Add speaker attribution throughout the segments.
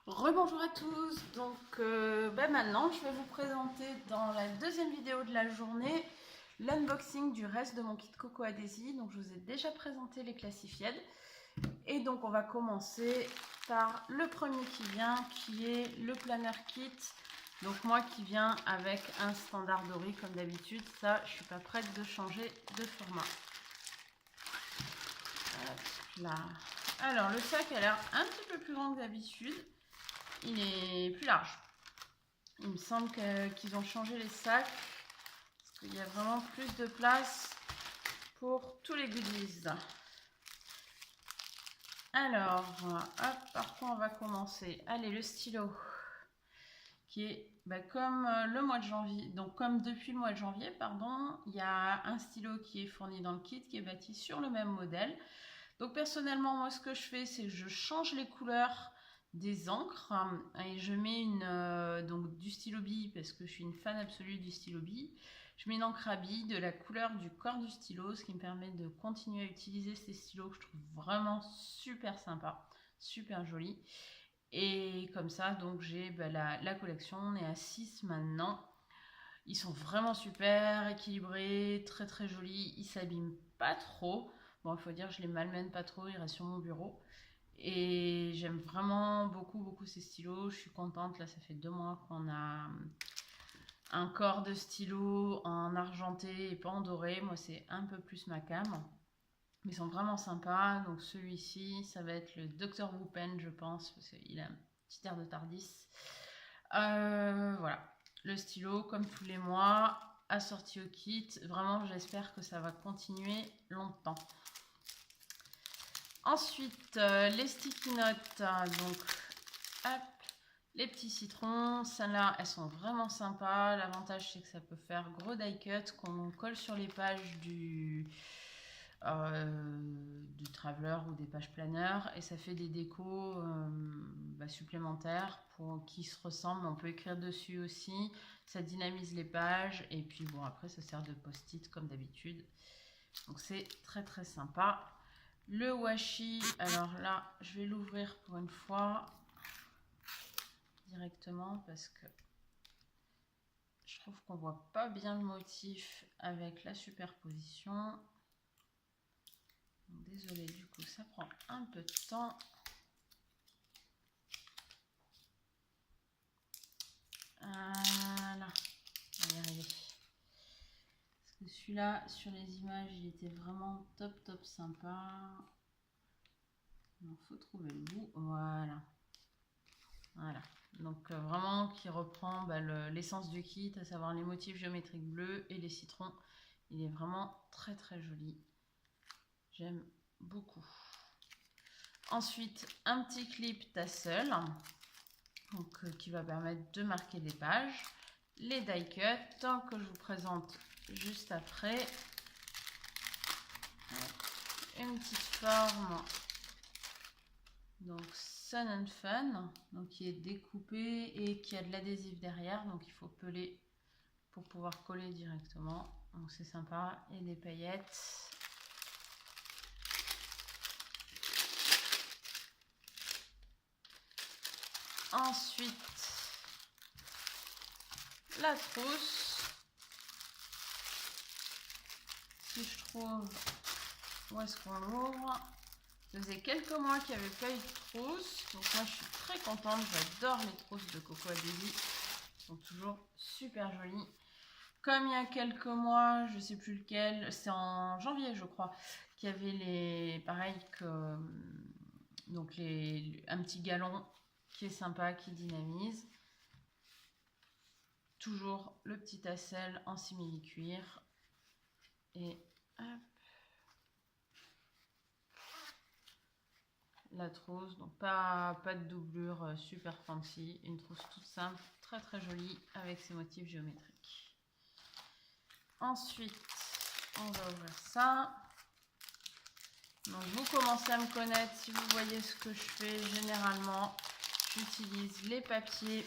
Speaker 1: Rebonjour à tous, donc maintenant je vais vous présenter dans la deuxième vidéo de la journée l'unboxing du reste de mon kit Coco Adhésy. Donc je vous ai déjà présenté les classifieds et donc on va commencer par le premier qui vient, qui est le planner kit. Donc moi qui vient avec un standard doré comme d'habitude, ça je suis pas prête de changer de format. Hop là. Alors le sac a l'air un petit peu plus grand que d'habitude. Il est plus large. Il me semble qu'ils ont changé les sacs. Parce qu'il y a vraiment plus de place pour tous les goodies. Alors, hop, par quoi on va commencer? Allez, le stylo. Qui est comme le mois de janvier. Donc, comme depuis le mois de janvier, pardon, il y a un stylo qui est fourni dans le kit, qui est bâti sur le même modèle. Donc, personnellement, moi, ce que je fais, c'est que je change les couleurs des encres et je mets donc du stylo bille parce que je suis une fan absolue du stylo bille. Je mets une encre à billes de la couleur du corps du stylo, ce qui me permet de continuer à utiliser ces stylos que je trouve vraiment super sympa, super joli. Et comme ça, donc j'ai la collection, on est à 6 maintenant. Ils sont vraiment super équilibrés, très très jolis, ils s'abîment pas trop. Bon, il faut dire, je les malmène pas trop, ils restent sur mon bureau. Et j'aime vraiment beaucoup ces stylos. Je suis contente. Là, ça fait 2 mois qu'on a un corps de stylo en argenté et pas en doré. Moi, c'est un peu plus ma cam. Mais ils sont vraiment sympas. Donc, celui-ci, ça va être le Dr. Woopen, je pense, parce qu'il a un petit air de Tardis. Voilà. Le stylo, comme tous les mois, assorti au kit. Vraiment, j'espère que ça va continuer longtemps. Ensuite, les sticky notes, donc hop, les petits citrons, celles-là, elles sont vraiment sympas. L'avantage, c'est que ça peut faire gros die cut qu'on colle sur les pages du Traveler ou des pages planner et ça fait des décos supplémentaires qui se ressemblent. On peut écrire dessus aussi, ça dynamise les pages et puis bon, après, ça sert de post-it comme d'habitude. Donc, c'est très très sympa. Le washi, alors là, je vais l'ouvrir pour une fois directement parce que je trouve qu'on voit pas bien le motif avec la superposition. Désolée, du coup, ça prend un peu de temps. Voilà, on va y arriver. Parce que celui-là, sur les images, il était vraiment top sympa. Il faut trouver le bout. Voilà. Voilà, donc vraiment qui reprend l'essence du kit, à savoir les motifs géométriques bleus et les citrons. Il est vraiment très joli. J'aime beaucoup. Ensuite, un petit clip tassel donc, qui va permettre de marquer les pages. Les die cuts que je vous présente juste après. Une petite forme. Donc Sun and Fun, donc qui est découpé et qui a de l'adhésif derrière, donc il faut peler pour pouvoir coller directement. Donc c'est sympa. Et des paillettes. Ensuite, la trousse. Si je trouve où est-ce qu'on l'ouvre. Ça faisait quelques mois qu'il n'y avait pas eu de trousse. Donc moi je suis très contente. J'adore les trousses de Coco Adhésy. Elles sont toujours super jolies. Comme il y a quelques mois, je ne sais plus lequel, c'est en janvier je crois, qu'il y avait les, pareil que, donc un petit galon qui est sympa, qui dynamise. Toujours le petit tassel en simili-cuir. Et hop. La trousse, donc pas de doublure super fancy, une trousse toute simple, très jolie avec ses motifs géométriques. Ensuite, on va ouvrir ça. Donc vous commencez à me connaître, si vous voyez ce que je fais, généralement j'utilise les papiers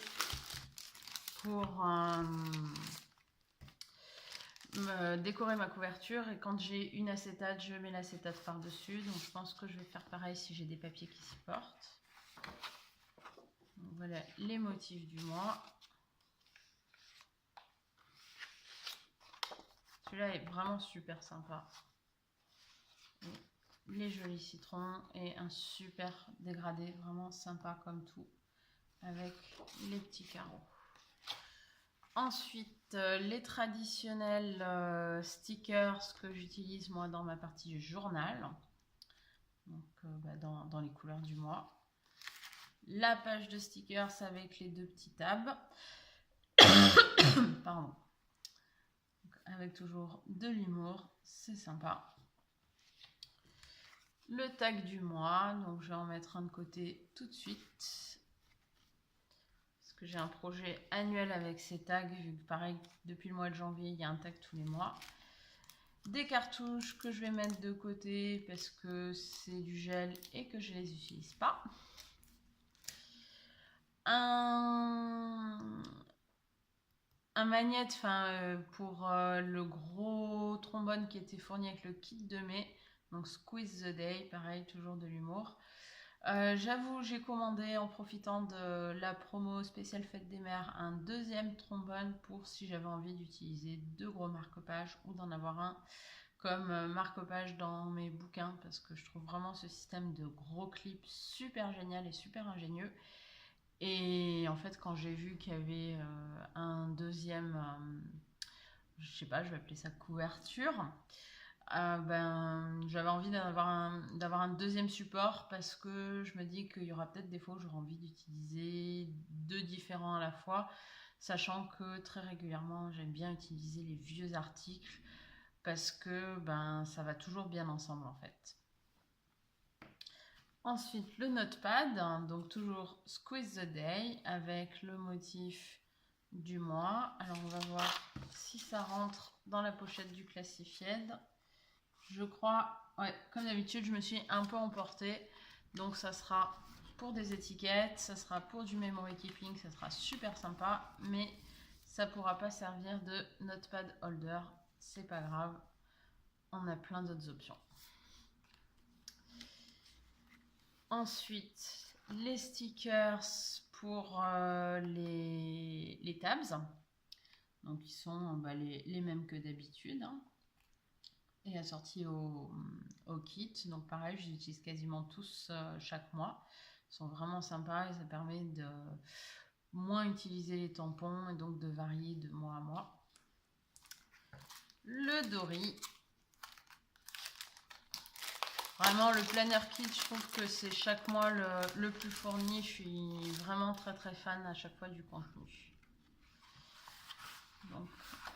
Speaker 1: pour décorer ma couverture et quand j'ai une acétate, je mets l'acétate par dessus. Donc je pense que je vais faire pareil si j'ai des papiers qui s'y portent. Donc, voilà les motifs du mois. Celui-là est vraiment super sympa. Et les jolis citrons et un super dégradé, vraiment sympa comme tout, avec les petits carreaux. Ensuite, les traditionnels stickers que j'utilise moi dans ma partie journal, donc dans les couleurs du mois. La page de stickers avec les deux petits tabs. Pardon. Donc, avec toujours de l'humour, c'est sympa. Le tag du mois, donc je vais en mettre un de côté tout de suite. Parce que j'ai un projet annuel avec ces tags, vu que pareil, depuis le mois de janvier, il y a un tag tous les mois. Des cartouches que je vais mettre de côté parce que c'est du gel et que je ne les utilise pas. Un magnète pour le gros trombone qui était fourni avec le kit de mai. Donc Squeeze the Day, pareil, toujours de l'humour. J'avoue, j'ai commandé en profitant de la promo spéciale Fête des Mères un deuxième trombone pour si j'avais envie d'utiliser deux gros marque-pages ou d'en avoir un comme marque-page dans mes bouquins parce que je trouve vraiment ce système de gros clips super génial et super ingénieux. Et en fait, quand j'ai vu qu'il y avait un deuxième, je sais pas, je vais appeler ça couverture, j'avais envie d'avoir un deuxième support parce que je me dis qu'il y aura peut-être des fois où j'aurai envie d'utiliser deux différents à la fois, sachant que très régulièrement, j'aime bien utiliser les vieux articles parce que ça va toujours bien ensemble en fait. Ensuite, le notepad, donc toujours Squeeze the Day avec le motif du mois. Alors, on va voir si ça rentre dans la pochette du Classified. Je crois, ouais, comme d'habitude, je me suis un peu emportée. Donc, ça sera pour des étiquettes, ça sera pour du memory keeping, ça sera super sympa. Mais ça ne pourra pas servir de notepad holder. C'est pas grave, on a plein d'autres options. Ensuite, les stickers pour les tabs. Donc, ils sont les mêmes que d'habitude. Hein, et assortis au kit. Donc, pareil, je les utilise quasiment tous chaque mois. Ils sont vraiment sympas et ça permet de moins utiliser les tampons et donc de varier de mois à mois. Le Dory. Vraiment, le planner kit, je trouve que c'est chaque mois le plus fourni. Je suis vraiment très très fan à chaque fois du contenu. Donc,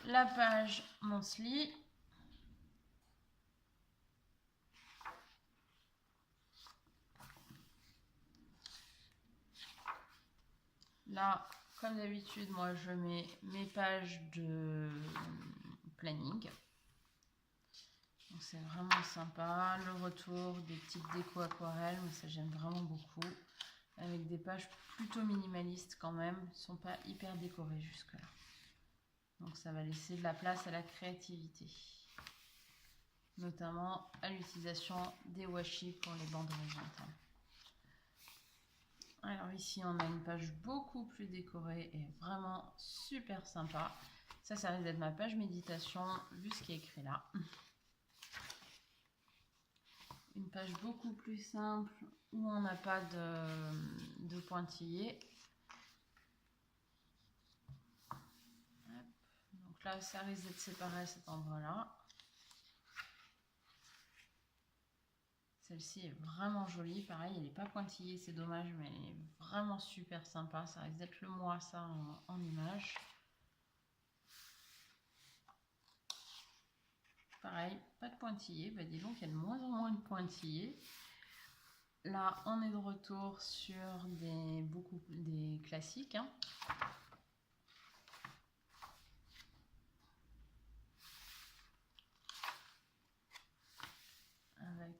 Speaker 1: la page monthly. Là, comme d'habitude, moi je mets mes pages de planning. C'est vraiment sympa. Le retour des petites décos aquarelles, mais ça j'aime vraiment beaucoup. Avec des pages plutôt minimalistes quand même. Ils ne sont pas hyper décorés jusque là. Donc ça va laisser de la place à la créativité. Notamment à l'utilisation des washi pour les bandes horizontales. Alors ici on a une page beaucoup plus décorée et vraiment super sympa. Ça risque d'être ma page méditation vu ce qui est écrit là. Une page beaucoup plus simple où on n'a pas de pointillés. Donc là, ça risque d'être séparé à cet endroit-là. Celle-ci est vraiment jolie. Pareil, elle n'est pas pointillée, c'est dommage, mais elle est vraiment super sympa. Ça risque d'être le mois, ça, en image. Pareil, pas de pointillés. Dis donc, il y a de moins en moins de pointillés. Là, on est de retour sur des classiques. Hein. Avec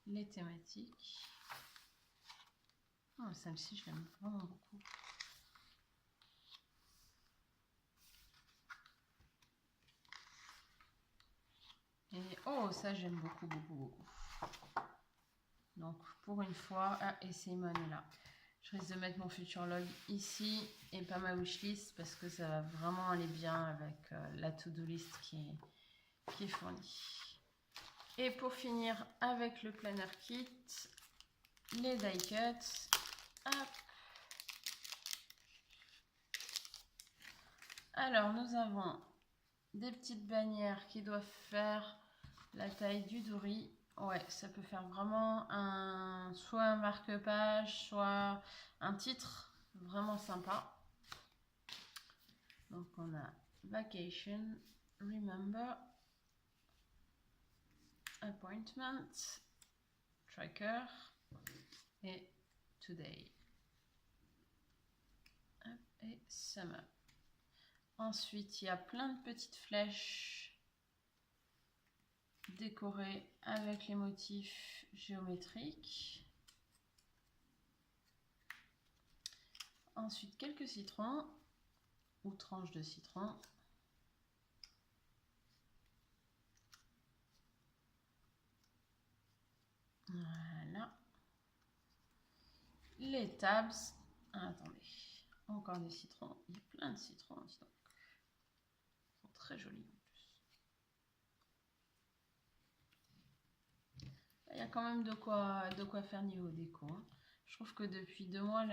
Speaker 1: les thématiques. Oh, celle-ci, je l'aime vraiment beaucoup. Et oh, ça, j'aime beaucoup. Donc, pour une fois, et Simone est là. Je risque de mettre mon futur log ici et pas ma wishlist parce que ça va vraiment aller bien avec la to-do list qui est fournie. Et pour finir avec le planner kit, les die cuts. Hop. Alors nous avons des petites bannières qui doivent faire la taille du douri. Ouais, ça peut faire vraiment soit un marque-page, soit un titre vraiment sympa. Donc on a Vacation, Remember, Appointment, Tracker et Today. Et Summer. Ensuite, il y a plein de petites flèches décorées avec les motifs géométriques. Ensuite, quelques citrons ou tranches de citron. Voilà. Les tabs. Ah, attendez. Encore des citrons. Il y a plein de citrons. Ils sont très jolis en plus. Il y a quand même de quoi faire niveau déco. Je trouve que depuis 2 mois,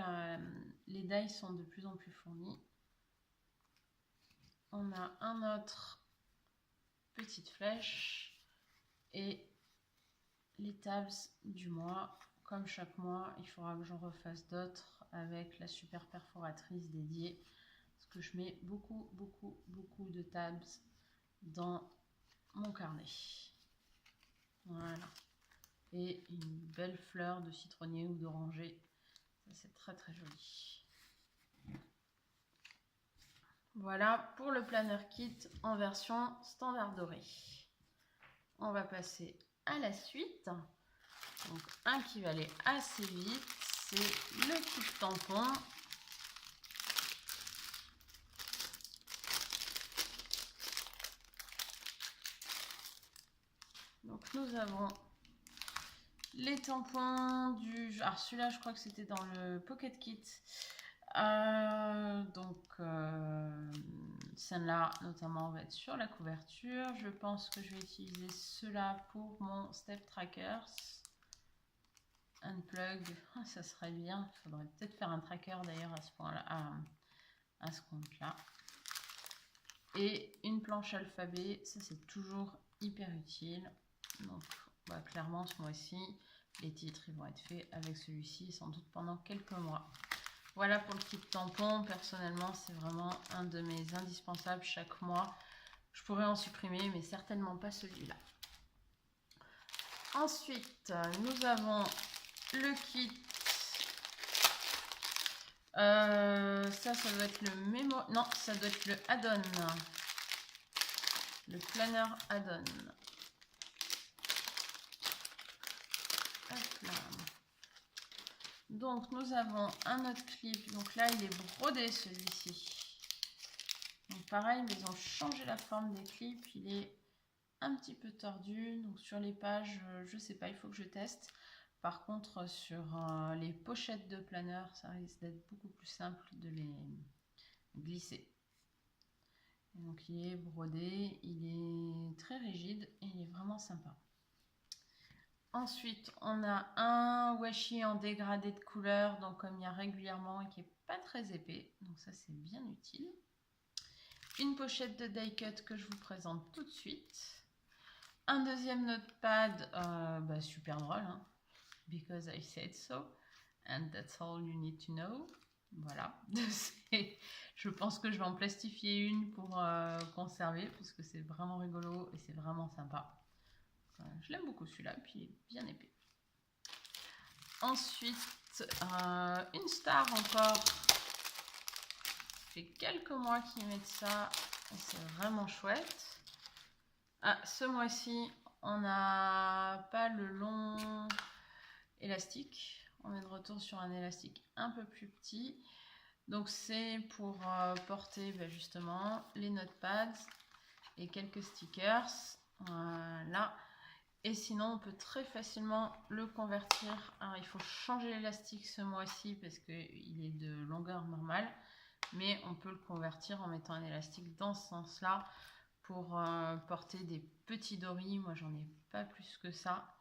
Speaker 1: les dies sont de plus en plus fournis. On a un autre petite flèche et les tabs du mois. Comme chaque mois, il faudra que j'en refasse d'autres avec la super perforatrice dédiée. Parce que je mets beaucoup de tabs dans mon carnet. Voilà. Et une belle fleur de citronnier ou d'oranger. Ça, c'est très joli. Voilà pour le planner kit en version standard doré. On va passer à la suite. Donc un qui va aller assez vite, c'est le kit tampon. Donc nous avons les tampons du... Alors celui-là, je crois que c'était dans le Pocket Kit. Celle-là, notamment, va être sur la couverture. Je pense que je vais utiliser cela pour mon Step Trackers. Unplug, ça serait bien. Il faudrait peut-être faire un tracker d'ailleurs à ce point-là, à ce compte-là. Et une planche alphabet, ça c'est toujours hyper utile. Donc clairement ce mois-ci, les titres ils vont être faits avec celui-ci sans doute pendant quelques mois. Voilà pour le kit tampon. Personnellement, c'est vraiment un de mes indispensables chaque mois. Je pourrais en supprimer, mais certainement pas celui-là. Ensuite, nous avons le kit. Ça doit être le mémo. Non, ça doit être le add-on. Le planner add-on. Donc nous avons un autre clip. Donc là il est brodé celui-ci. Donc pareil, mais ils ont changé la forme des clips. Il est un petit peu tordu. Donc sur les pages, je sais pas, il faut que je teste. Par contre sur les pochettes de planner, ça risque d'être beaucoup plus simple de les glisser. Et donc il est brodé, il est très rigide et il est vraiment sympa. Ensuite, on a un washi en dégradé de couleur, donc comme il y a régulièrement et qui n'est pas très épais, donc ça c'est bien utile. Une pochette de die cut que je vous présente tout de suite. Un deuxième notepad, super drôle, hein, because I said so, and that's all you need to know. Voilà, je pense que je vais en plastifier une pour conserver, parce que c'est vraiment rigolo et c'est vraiment sympa. Je l'aime beaucoup celui-là, puis il est bien épais. Ensuite, une star encore. Ça fait quelques mois qu'ils mettent ça, et c'est vraiment chouette. Ah, ce mois-ci, on n'a pas le long élastique. On est de retour sur un élastique un peu plus petit. Donc c'est pour porter justement les notepads et quelques stickers. Voilà. Et sinon, on peut très facilement le convertir. Alors, il faut changer l'élastique ce mois-ci parce qu'il est de longueur normale. Mais on peut le convertir en mettant un élastique dans ce sens-là pour porter des petits doris. Moi, j'en ai pas plus que ça.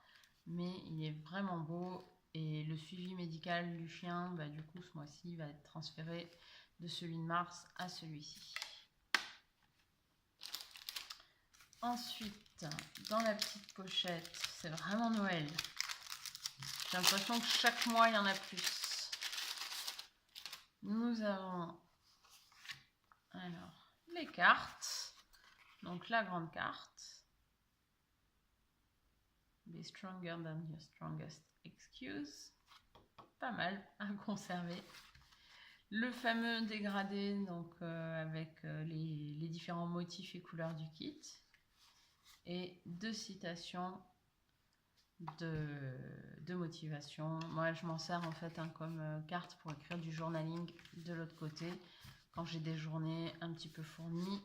Speaker 1: Mais il est vraiment beau. Et le suivi médical du chien, bah, du coup, ce mois-ci, va être transféré de celui de mars à celui-ci. Ensuite, dans la petite pochette, c'est vraiment Noël. J'ai l'impression que chaque mois, il y en a plus. Nous avons alors les cartes. Donc la grande carte. Be stronger than your strongest excuse. Pas mal à conserver. Le fameux dégradé, donc avec les différents motifs et couleurs du kit. Et 2 citations de motivation. Moi, je m'en sers en fait comme carte pour écrire du journaling de l'autre côté quand j'ai des journées un petit peu fournies.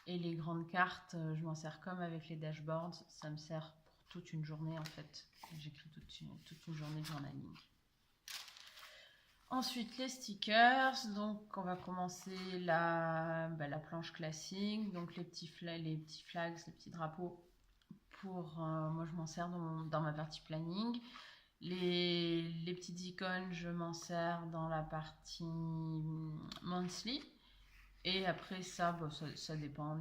Speaker 1: Et les grandes cartes, je m'en sers comme avec les dashboards. Ça me sert pour toute une journée en fait. J'écris toute une journée de journaling. Ensuite, les stickers. Donc, on va commencer la planche classique. Donc, les petits flags, les petits drapeaux. Moi, je m'en sers dans ma partie planning. Les petites icônes, je m'en sers dans la partie monthly. Et après, ça dépend.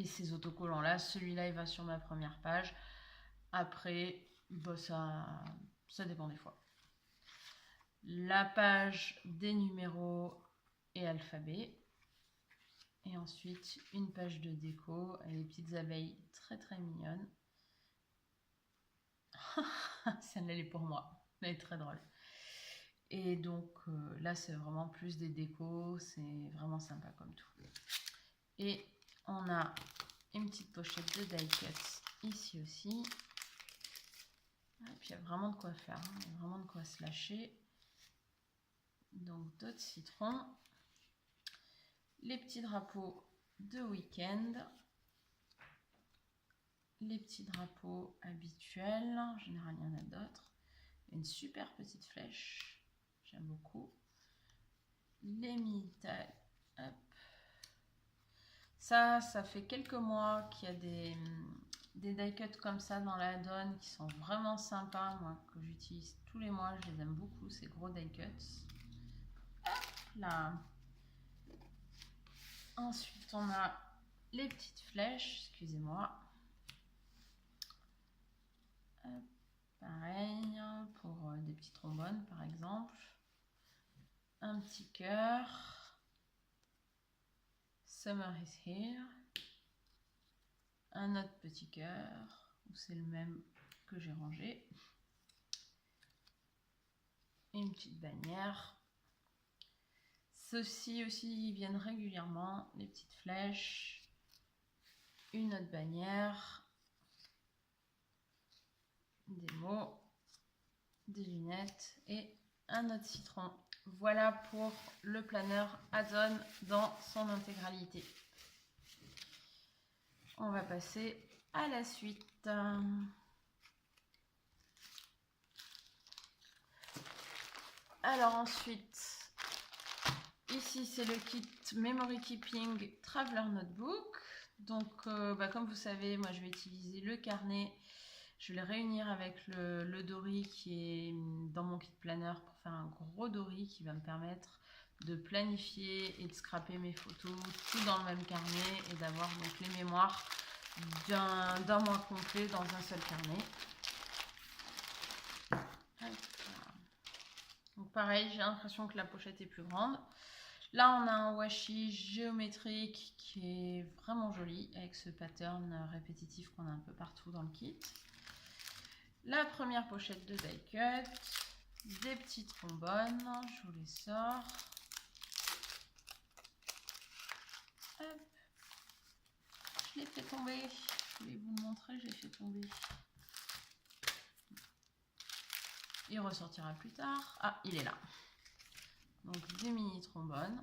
Speaker 1: Ces autocollants-là, celui-là, il va sur ma première page. Après, ça dépend des fois. La page des numéros et alphabet. Et ensuite, une page de déco avec les petites abeilles très très mignonnes. Celle-là, elle est pour moi. Elle est très drôle. Et donc là, c'est vraiment plus des décos. C'est vraiment sympa comme tout. Et on a une petite pochette de die cuts ici aussi. Et puis il y a vraiment de quoi faire. Il y a vraiment de quoi se lâcher. Donc d'autres citrons. Les petits drapeaux de week-end. Les petits drapeaux habituels. En général, il y en a d'autres. Une super petite flèche. J'aime beaucoup. Les mini-tags. Ça fait quelques mois qu'il y a des die cuts comme ça dans la donne qui sont vraiment sympas. Moi, que j'utilise tous les mois. Je les aime beaucoup, ces gros die cuts. Hop là. Ensuite, on a les petites flèches. Excusez-moi. Pareil, pour des petits trombones par exemple. Un petit cœur. Summer is here. Un autre petit cœur, c'est le même que j'ai rangé. Une petite bannière. Ceux-ci aussi ils viennent régulièrement, les petites flèches. Une autre bannière. Des mots. Des lunettes et un autre citron. Voilà pour le planeur Ozone dans son intégralité. On va passer à la suite. Alors ensuite, ici c'est le kit Memory Keeping Traveler Notebook. Donc comme vous savez, moi je vais utiliser le carnet. Je vais le réunir avec le dory qui est dans mon kit planner pour faire un gros dory qui va me permettre de planifier et de scraper mes photos tout dans le même carnet et d'avoir donc les mémoires d'un mois complet dans un seul carnet. Donc pareil, j'ai l'impression que la pochette est plus grande. Là, on a un washi géométrique qui est vraiment joli avec ce pattern répétitif qu'on a un peu partout dans le kit. La première pochette de die cut, des petits trombones, je vous les sors. Hop. Je l'ai fait tomber, je voulais vous le montrer, je l'ai fait tomber. Il ressortira plus tard. Ah, il est là. Donc des mini trombones.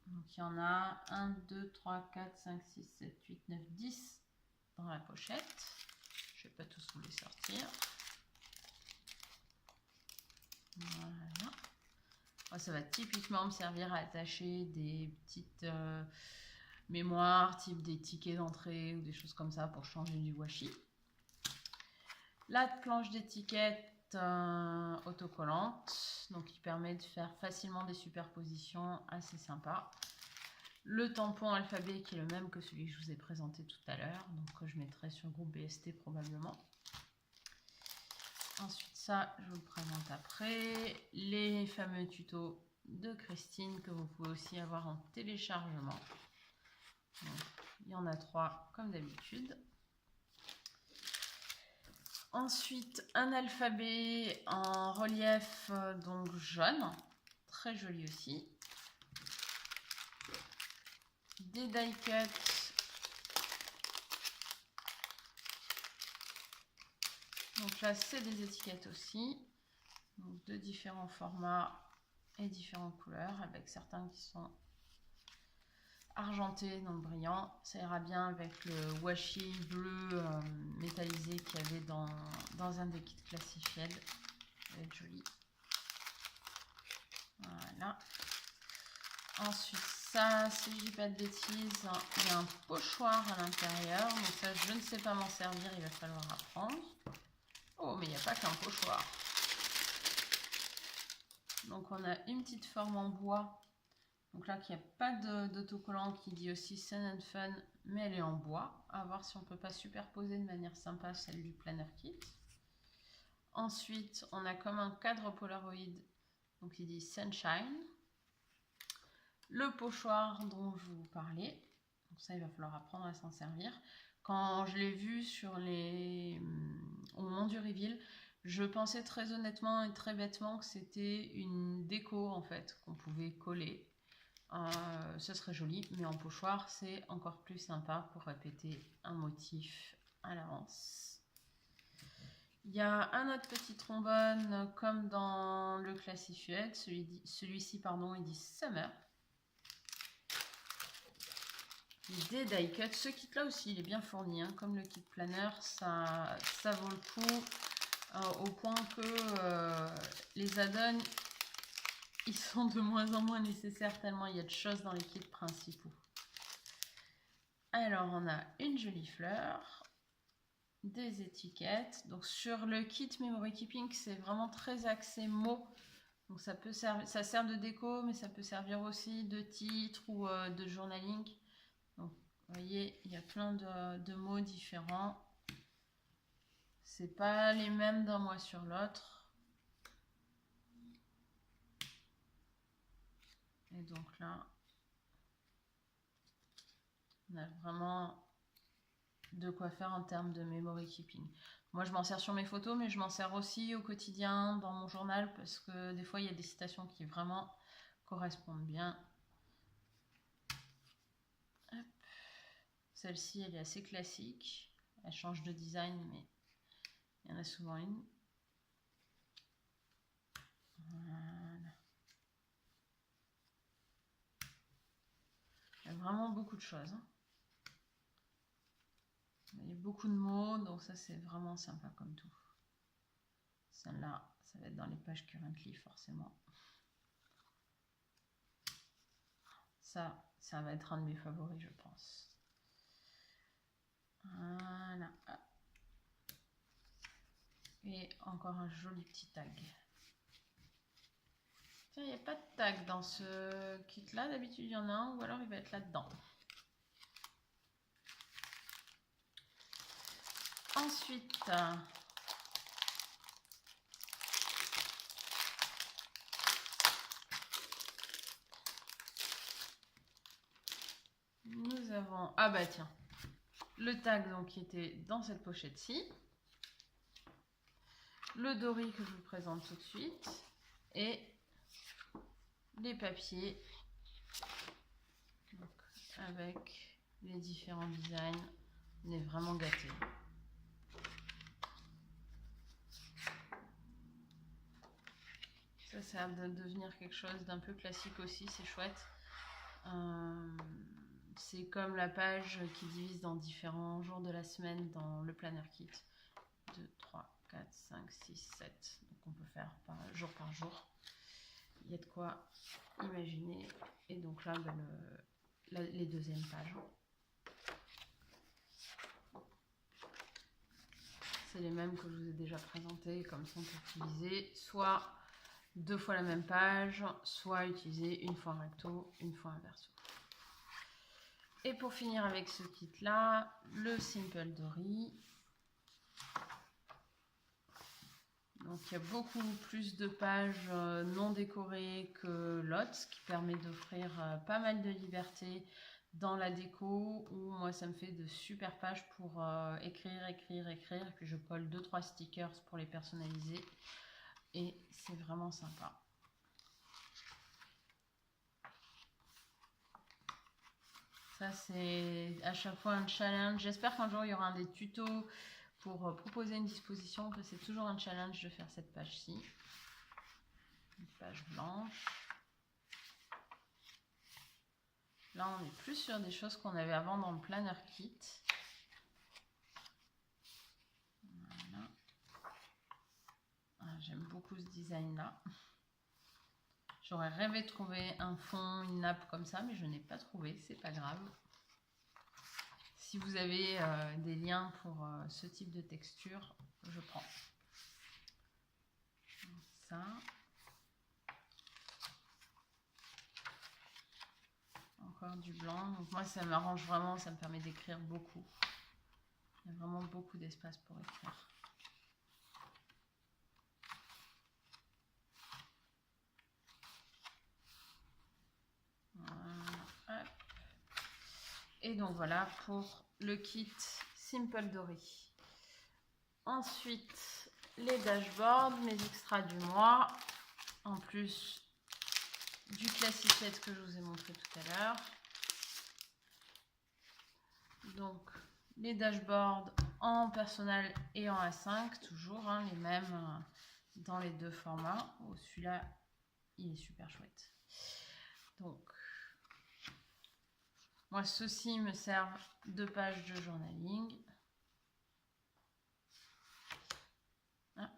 Speaker 1: Donc il y en a 1, 2, 3, 4, 5, 6, 7, 8, 9, 10 dans la pochette. Je ne vais pas tous vous les sortir. Voilà. Moi, ça va typiquement me servir à attacher des petites mémoires, type des tickets d'entrée ou des choses comme ça pour changer du washi. La planche d'étiquette autocollante, donc qui permet de faire facilement des superpositions assez sympas. Le tampon alphabet qui est le même que celui que je vous ai présenté tout à l'heure, donc que je mettrai sur le groupe BST probablement. Ensuite ça, je vous le présente après. Les fameux tutos de Christine que vous pouvez aussi avoir en téléchargement. Donc, il y en a 3 comme d'habitude. Ensuite, un alphabet en relief donc jaune, très joli aussi. Des die cuts. Donc là, c'est des étiquettes aussi, donc de différents formats et différentes couleurs, avec certains qui sont argentés, donc brillants. Ça ira bien avec le washi bleu métallisé qu'il y avait dans un des kits classifiés. Ça va être joli. Voilà. Ensuite, ça, si je dis pas de bêtises, il y a un pochoir à l'intérieur. Donc ça, je ne sais pas m'en servir, il va falloir apprendre. Oh, mais il n'y a pas qu'un pochoir. Donc on a une petite forme en bois. Donc là, il n'y a pas d'autocollant qui dit aussi Sun and Fun, mais elle est en bois. À voir si on ne peut pas superposer de manière sympa celle du Planner Kit. Ensuite, on a comme un cadre Polaroid, donc il dit Sunshine. Le pochoir dont je vous parlais. Donc ça, il va falloir apprendre à s'en servir. Quand je l'ai vu au moment du reveal, je pensais très honnêtement et très bêtement que c'était une déco en fait, qu'on pouvait coller. Ce serait joli, mais en pochoir c'est encore plus sympa pour répéter un motif à l'avance. Il y a un autre petit trombone comme dans le Classified, celui-ci pardon, il dit Summer. Des die cuts, ce kit là aussi il est bien fourni, hein, comme le kit planner, ça vaut le coup au point que les add-ons ils sont de moins en moins nécessaires tellement il y a de choses dans les kits principaux. Alors on a une jolie fleur, des étiquettes. Donc sur le kit Memory Keeping c'est vraiment très axé mots. Donc ça sert de déco mais ça peut servir aussi de titre ou de journaling. Donc vous voyez il y a plein de mots différents. C'est pas les mêmes d'un mois sur l'autre. Et donc là, on a vraiment de quoi faire en termes de memory keeping. Moi, je m'en sers sur mes photos, mais je m'en sers aussi au quotidien dans mon journal parce que des fois, il y a des citations qui vraiment correspondent bien. Celle-ci, elle est assez classique. Elle change de design, mais il y en a souvent une. Voilà. Il y a vraiment beaucoup de choses. Il y a beaucoup de mots, donc ça c'est vraiment sympa comme tout. Celle-là, ça va être dans les pages currently forcément. Ça va être un de mes favoris, je pense. Voilà. Et encore un joli petit tag. Tiens, il n'y a pas de tag dans ce kit-là. D'habitude, il y en a un, ou alors il va être là-dedans. Ensuite, nous avons... Ah bah tiens, le tag donc, qui était dans cette pochette-ci. Le Dory que je vous présente tout de suite. Et les papiers. Donc, avec les différents designs. On est vraiment gâtés. Ça a l'air de devenir quelque chose d'un peu classique aussi, c'est chouette. C'est comme la page qui divise dans différents jours de la semaine dans le planner kit. 2, 3, 4, 5, 6, 7. Donc on peut faire jour par jour. Il y a de quoi imaginer. Et donc là, ben, les deuxièmes pages. C'est les mêmes que je vous ai déjà présentés, comme ça on peut utiliser soit 2 fois la même page, soit utiliser une fois un recto, une fois un verso. Et pour finir avec ce kit là, le Simple Dory. Donc il y a beaucoup plus de pages non décorées que l'autre, ce qui permet d'offrir pas mal de liberté dans la déco, où moi ça me fait de super pages pour écrire, et puis je colle 2-3 stickers pour les personnaliser et c'est vraiment sympa. Ça c'est à chaque fois un challenge. J'espère qu'un jour il y aura un des tutos pour proposer une disposition, que c'est toujours un challenge de faire cette page-ci. Une page blanche. Là, on est plus sur des choses qu'on avait avant dans le planner kit. Voilà. J'aime beaucoup ce design-là. J'aurais rêvé de trouver un fond, une nappe comme ça, mais je n'ai pas trouvé, c'est pas grave. Si vous avez des liens pour ce type de texture, je prends. Donc ça. Encore du blanc. Donc moi, ça m'arrange vraiment, ça me permet d'écrire beaucoup. Il y a vraiment beaucoup d'espace pour écrire. Voilà. Et donc voilà pour le kit Simple Dory. Ensuite, les dashboards, mes extras du mois, en plus du classicette que je vous ai montré tout à l'heure. Donc, les dashboards en personnel et en A5, toujours hein, les mêmes dans les deux formats. Oh, celui-là, il est super chouette. Donc, moi, ceux-ci me servent de pages de journaling. Ah,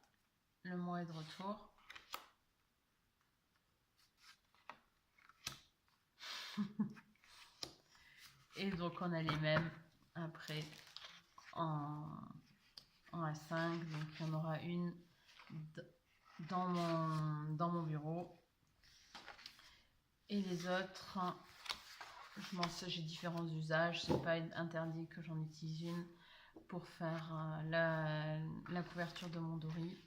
Speaker 1: le mois est de retour. Et donc, on a les mêmes après en A5. Donc, il y en aura une dans mon bureau. Et les autres, j'ai différents usages. C'est pas interdit que j'en utilise une pour faire la couverture de mon Dory.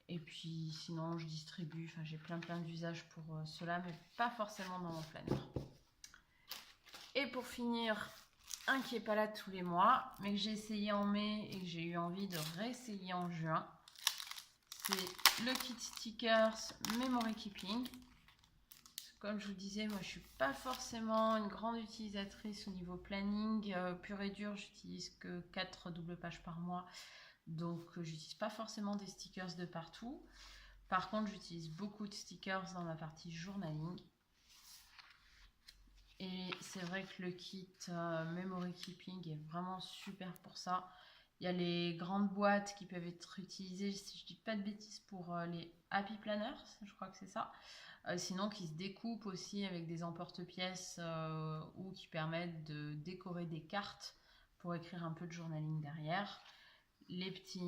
Speaker 1: Et puis sinon je distribue, enfin j'ai plein d'usages pour cela, mais pas forcément dans mon planner. Et pour finir, un qui n'est pas là tous les mois, mais que j'ai essayé en mai et que j'ai eu envie de réessayer en juin, c'est le kit stickers Memory Keeping. Comme je vous disais, moi je suis pas forcément une grande utilisatrice au niveau planning pur et dur, j'utilise que 4 doubles pages par mois, donc j'utilise pas forcément des stickers de partout. Par contre, j'utilise beaucoup de stickers dans la partie journaling. Et c'est vrai que le kit Memory Keeping est vraiment super pour ça. Il y a les grandes boîtes qui peuvent être utilisées, si je dis pas de bêtises, pour les Happy Planners, je crois que c'est ça. Sinon, qui se découpent aussi avec des emporte-pièces ou qui permettent de décorer des cartes pour écrire un peu de journaling derrière. Les petits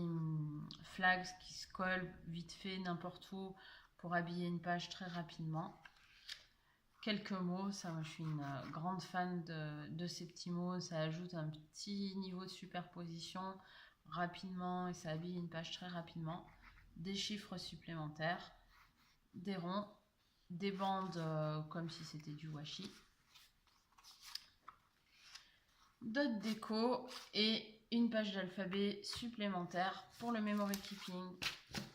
Speaker 1: flags qui se collent vite fait n'importe où pour habiller une page très rapidement. Quelques mots, ça moi je suis une grande fan de ces petits mots, ça ajoute un petit niveau de superposition rapidement et ça habille une page très rapidement. Des chiffres supplémentaires, des ronds, des bandes comme si c'était du washi, d'autres décos et une page d'alphabet supplémentaire pour le memory keeping.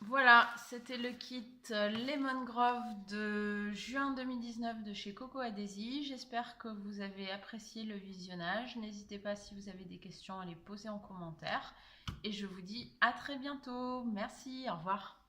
Speaker 1: Voilà, c'était le kit Lemon Grove de juin 2019 de chez Coco Adhésif. J'espère que vous avez apprécié le visionnage. N'hésitez pas si vous avez des questions à les poser en commentaire. Et je vous dis à très bientôt. Merci, au revoir.